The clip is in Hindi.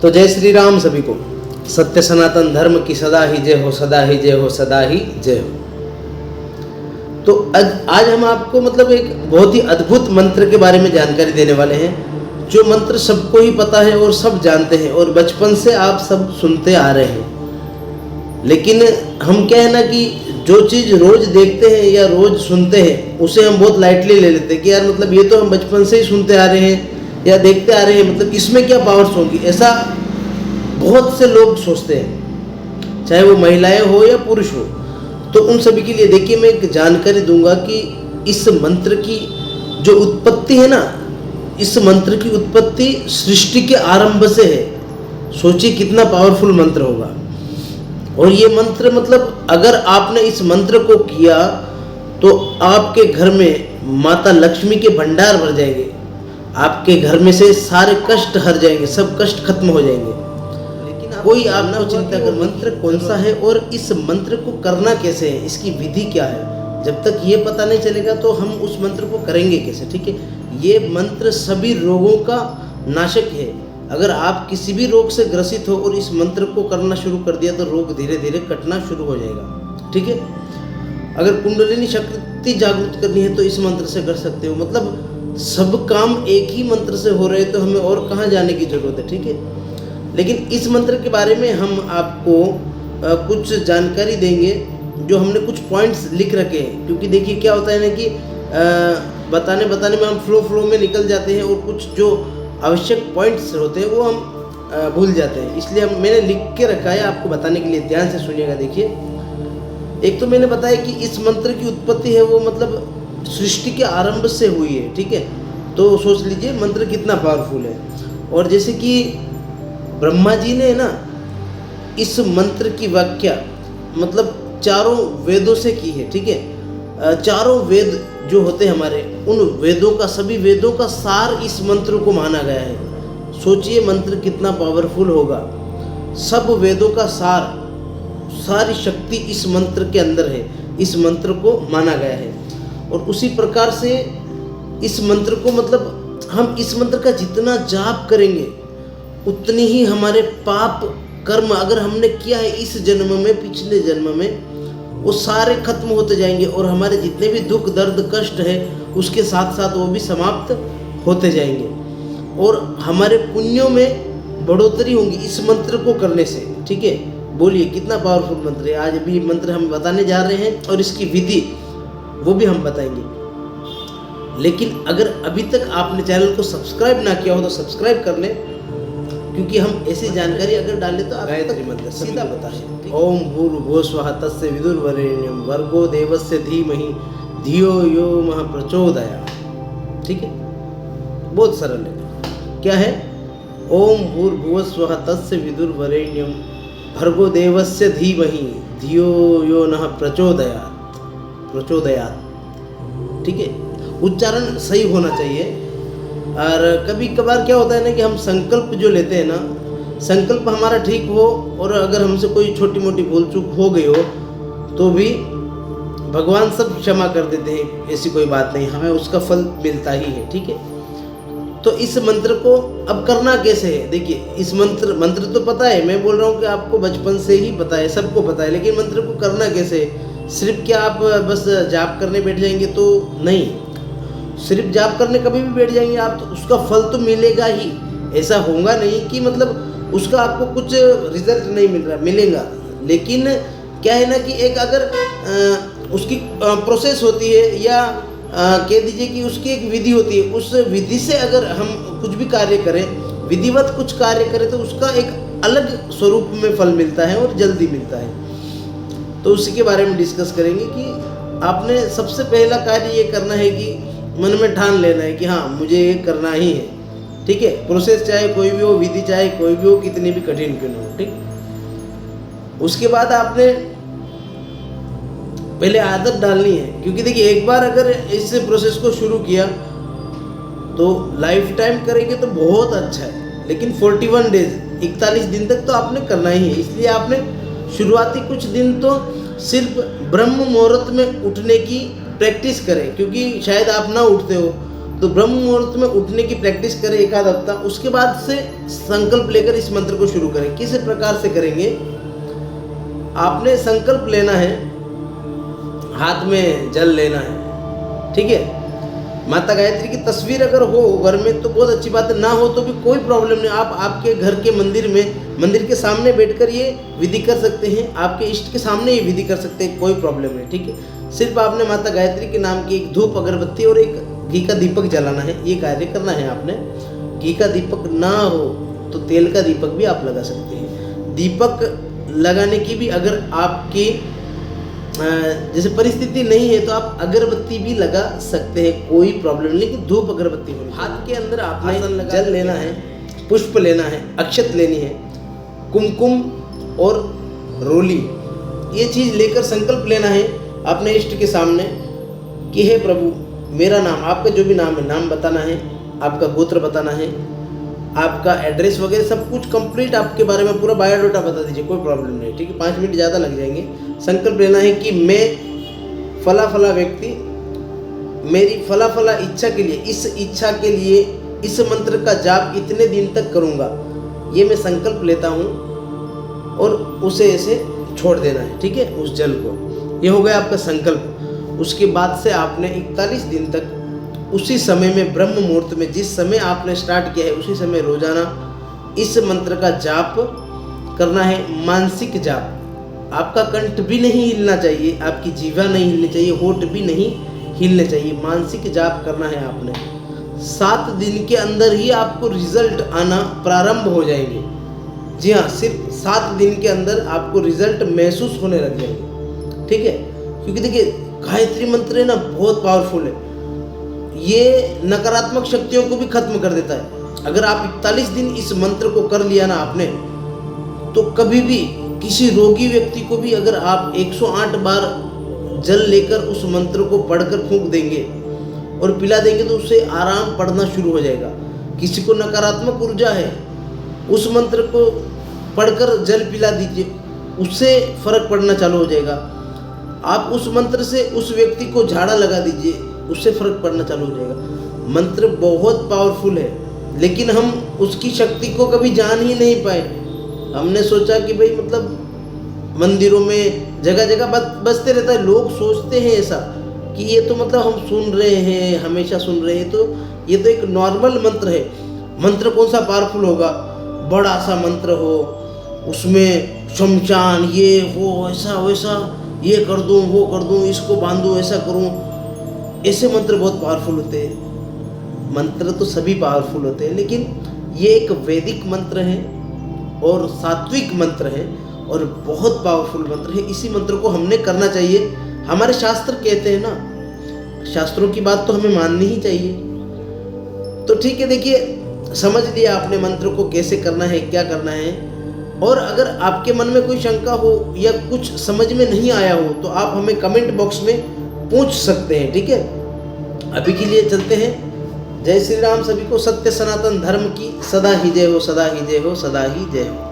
तो जय श्री राम सभी को। सत्य सनातन धर्म की सदा ही जय हो, सदा ही जय हो, सदा ही जय हो। तो आज हम आपको मतलब एक बहुत ही अद्भुत मंत्र के बारे में जानकारी देने वाले हैं, जो मंत्र सबको ही पता है और सब जानते हैं और बचपन से आप सब सुनते आ रहे हैं। लेकिन हम क्या है ना कि जो चीज़ रोज देखते हैं या रोज सुनते हैं उसे हम बहुत लाइटली ले लेते हैं कि यार मतलब ये तो हम बचपन से ही सुनते आ रहे हैं या देखते आ रहे हैं, मतलब इसमें क्या पावर्स होंगी, ऐसा बहुत से लोग सोचते हैं, चाहे वो महिलाएं हो या पुरुष हो। तो उन सभी के लिए देखिए मैं एक जानकारी दूंगा कि इस मंत्र की जो उत्पत्ति है ना, इस मंत्र की उत्पत्ति सृष्टि के आरंभ से है। सोचिए कितना पावरफुल मंत्र होगा। और ये मंत्र मतलब अगर आपने इस मंत्र को किया तो आपके घर में माता लक्ष्मी के भंडार भर जाएंगे, आपके घर में से सारे कष्ट हर जाएंगे, सब कष्ट खत्म हो जाएंगे। लेकिन कोई आप ना चिंता कर मंत्र कौन सा है और इस मंत्र को करना कैसे है, इसकी विधि क्या है, जब तक ये पता नहीं चलेगा तो हम उस मंत्र को करेंगे कैसे। ठीक है, ये मंत्र सभी रोगों का नाशक है। अगर आप किसी भी रोग से ग्रसित हो और इस मंत्र को करना शुरू कर दिया तो रोग धीरे धीरे कटना शुरू हो जाएगा। ठीक है, अगर कुंडलिनी शक्ति जागृत करनी है तो इस मंत्र से कर सकते हो। मतलब सब काम एक ही मंत्र से हो रहे तो हमें और कहाँ जाने की जरूरत है। ठीक है, लेकिन इस मंत्र के बारे में हम आपको कुछ जानकारी देंगे, जो हमने कुछ पॉइंट्स लिख रखे हैं। क्योंकि देखिए क्या होता है ना कि बताने में हम फ्लो में निकल जाते हैं और कुछ जो आवश्यक पॉइंट्स होते हैं वो हम भूल जाते हैं। इसलिए मैंने लिख के रखा है आपको बताने के लिए, ध्यान से सुनिएगा। देखिए, एक तो मैंने बताया कि इस मंत्र की उत्पत्ति है वो मतलब सृष्टि के आरंभ से हुई है। ठीक है, तो सोच लीजिए मंत्र कितना पावरफुल है। और जैसे कि ब्रह्मा जी ने ना इस मंत्र की व्याख्या मतलब चारों वेदों से की है। ठीक है, चारों वेद जो होते हैं हमारे, उन वेदों का, सभी वेदों का सार इस मंत्र को माना गया है। सोचिए मंत्र कितना पावरफुल होगा। सब वेदों का सार, सारी शक्ति इस मंत्र के अंदर है, इस मंत्र को माना गया है। और उसी प्रकार से इस मंत्र को मतलब हम इस मंत्र का जितना जाप करेंगे उतनी ही हमारे पाप कर्म अगर हमने किया है इस जन्म में, पिछले जन्म में, वो सारे खत्म होते जाएंगे और हमारे जितने भी दुख दर्द कष्ट है उसके साथ साथ वो भी समाप्त होते जाएंगे और हमारे पुण्यों में बढ़ोतरी होगी इस मंत्र को करने से। ठीक है, बोलिए कितना पावरफुल मंत्र है। आज भी मंत्र हम बताने जा रहे हैं और इसकी विधि वो भी हम बताएंगे। लेकिन अगर अभी तक आपने चैनल को सब्सक्राइब ना किया हो तो सब्सक्राइब कर लें, क्योंकि हम ऐसी जानकारी अगर डालें तो आप गायत्री मंत्र सीधा बताएं। ओम भूर्भुवः स्वः तस्य विदुर्वरेण्यं भर्गो देवस्य धीमहि धियो यो नः प्रचोदयात्। ठीक है, बहुत सरल है। क्या है? ओम भूर्भुवः स्वः तस्य विदुर्वरेण्यं भर्गो देवस्य धीमहि धियो यो नः प्रचोदयात्। ठीक है, उच्चारण सही होना चाहिए। और कभी कभार क्या होता है ना कि हम संकल्प जो लेते हैं ना, संकल्प हमारा ठीक हो और अगर हमसे कोई छोटी मोटी भूल चूक हो गई हो तो भी भगवान सब क्षमा कर देते हैं, ऐसी कोई बात नहीं, हमें उसका फल मिलता ही है। ठीक है, तो इस मंत्र को अब करना कैसे है। देखिए, इस मंत्र तो पता है, मैं बोल रहा हूँ कि आपको बचपन से ही पता है, सबको पता है, लेकिन मंत्र को करना कैसे है। सिर्फ क्या आप बस जाप करने बैठ जाएंगे तो नहीं, सिर्फ जाप करने कभी भी बैठ जाएंगे आप तो उसका फल तो मिलेगा ही। ऐसा होगा नहीं कि मतलब उसका आपको कुछ रिजल्ट नहीं मिलेगा। लेकिन क्या है ना कि एक अगर उसकी प्रोसेस होती है या कह दीजिए कि उसकी एक विधि होती है, उस विधि से अगर हम कुछ भी कार्य करें, विधिवत कुछ कार्य करें तो उसका एक अलग स्वरूप में फल मिलता है और जल्दी मिलता है। तो उसी के बारे में डिस्कस करेंगे कि आपने सबसे पहला कार्य ये करना है कि मन में ठान लेना है कि हाँ मुझे ये करना ही है। ठीक है, प्रोसेस चाहे कोई भी हो, विधि चाहे कोई भी हो, कितनी भी कठिन क्यों न हो। ठीक, उसके बाद आपने पहले आदत डालनी है, क्योंकि देखिए एक बार अगर इस प्रोसेस को शुरू किया तो लाइफ टाइम करेंगे तो बहुत अच्छा है। लेकिन 41 डेज 41 दिन तक तो आपने करना ही है। इसलिए आपने शुरुआती कुछ दिन तो सिर्फ ब्रह्म मुहूर्त में उठने की प्रैक्टिस करें, क्योंकि शायद आप ना उठते हो तो ब्रह्म मुहूर्त में उठने की प्रैक्टिस करें एक आध हफ्ता, उसके बाद से संकल्प लेकर इस मंत्र को शुरू करें। किस प्रकार से करेंगे, आपने संकल्प लेना है, हाथ में जल लेना है, ठीक है। माता गायत्री की तस्वीर अगर हो घर में तो बहुत अच्छी बात है, ना हो तो भी कोई प्रॉब्लम नहीं। आप आपके घर के मंदिर के सामने बैठकर ये विधि कर सकते हैं, आपके इष्ट के सामने ये विधि कर सकते हैं, कोई प्रॉब्लम नहीं, ठीक है। सिर्फ आपने माता गायत्री के नाम की एक धूप अगरबत्ती और एक घी का दीपक जलाना है, ये कार्य करना है आपने। घी का दीपक ना हो तो तेल का दीपक भी आप लगा सकते हैं। दीपक लगाने की भी अगर आपकी जैसे परिस्थिति नहीं है तो आप अगरबत्ती भी लगा सकते हैं, कोई प्रॉब्लम नहीं, लेकिन धूप अगरबत्ती होनी। हाथ के अंदर आपने जल लेना है, पुष्प लेना है, अक्षत लेनी है, कुमकुम और रोली, ये चीज़ लेकर संकल्प लेना है अपने इष्ट के सामने कि हे प्रभु, मेरा नाम, आपका जो भी नाम है, नाम बताना है, आपका गोत्र बताना है, आपका एड्रेस वगैरह सब कुछ कंप्लीट आपके बारे में पूरा बायोडाटा बता दीजिए, कोई प्रॉब्लम नहीं, ठीक है। 5 मिनट ज़्यादा लग जाएंगे। संकल्प लेना है कि मैं फला फला व्यक्ति मेरी फला फला इच्छा के लिए, इस इच्छा के लिए इस मंत्र का जाप इतने दिन तक करूँगा, ये मैं संकल्प लेता हूँ, और उसे ऐसे छोड़ देना है, ठीक है, उस जल को। ये हो गया आपका संकल्प। उसके बाद से आपने 41 दिन तक उसी समय में, ब्रह्म मुहूर्त में, जिस समय आपने स्टार्ट किया है उसी समय रोजाना इस मंत्र का जाप करना है, मानसिक जाप। आपका कंठ भी नहीं हिलना चाहिए, आपकी जीवा नहीं हिलनी चाहिए, होठ भी नहीं हिलने चाहिए, मानसिक जाप करना है आपने। 7 दिन के अंदर ही आपको रिजल्ट आना प्रारंभ हो जाएंगे। जी हाँ, सिर्फ 7 दिन के अंदर आपको रिजल्ट महसूस होने लग जाएंगे, ठीक है। क्योंकि देखिए गायत्री मंत्र है ना, बहुत पावरफुल है, ये नकारात्मक शक्तियों को भी खत्म कर देता है। अगर आप 41 दिन इस मंत्र को कर लिया ना आपने, तो कभी भी किसी रोगी व्यक्ति को भी अगर आप 108 बार जल लेकर उस मंत्र को पढ़कर फूंक देंगे और पिला देंगे तो उससे आराम पड़ना शुरू हो जाएगा। किसी को नकारात्मक ऊर्जा है, उस मंत्र को पढ़कर जल पिला दीजिए, उससे फर्क पड़ना चालू हो जाएगा। आप उस मंत्र से उस व्यक्ति को झाड़ा लगा दीजिए, उससे फर्क पड़ना चालू हो जाएगा। मंत्र बहुत पावरफुल है, लेकिन हम उसकी शक्ति को कभी जान ही नहीं पाए। हमने सोचा कि भाई मतलब मंदिरों में जगह जगह बजते रहता है, लोग सोचते हैं ऐसा कि ये तो मतलब हम सुन रहे हैं, हमेशा सुन रहे हैं, तो ये तो एक नॉर्मल मंत्र है। मंत्र कौन सा पावरफुल होगा, बड़ा सा मंत्र हो, उसमें शमशान ये वो ऐसा वैसा, ये कर दूँ वो कर दूँ, इसको बांधूँ ऐसा करूँ, ऐसे मंत्र बहुत पावरफुल होते हैं। मंत्र तो सभी पावरफुल होते हैं, लेकिन ये एक वैदिक मंत्र है और सात्विक मंत्र है और बहुत पावरफुल मंत्र है। इसी मंत्र को हमने करना चाहिए। हमारे शास्त्र कहते हैं ना, शास्त्रों की बात तो हमें माननी ही चाहिए। तो ठीक है, देखिए समझ लिया आपने मंत्र को कैसे करना है, क्या करना है। और अगर आपके मन में कोई शंका हो या कुछ समझ में नहीं आया हो तो आप हमें कमेंट बॉक्स में पूछ सकते हैं, ठीक है। अभी के लिए चलते हैं। जय श्री राम। सभी को सत्य सनातन धर्म की सदा ही जय हो, सदा ही जय हो, सदा ही जय हो।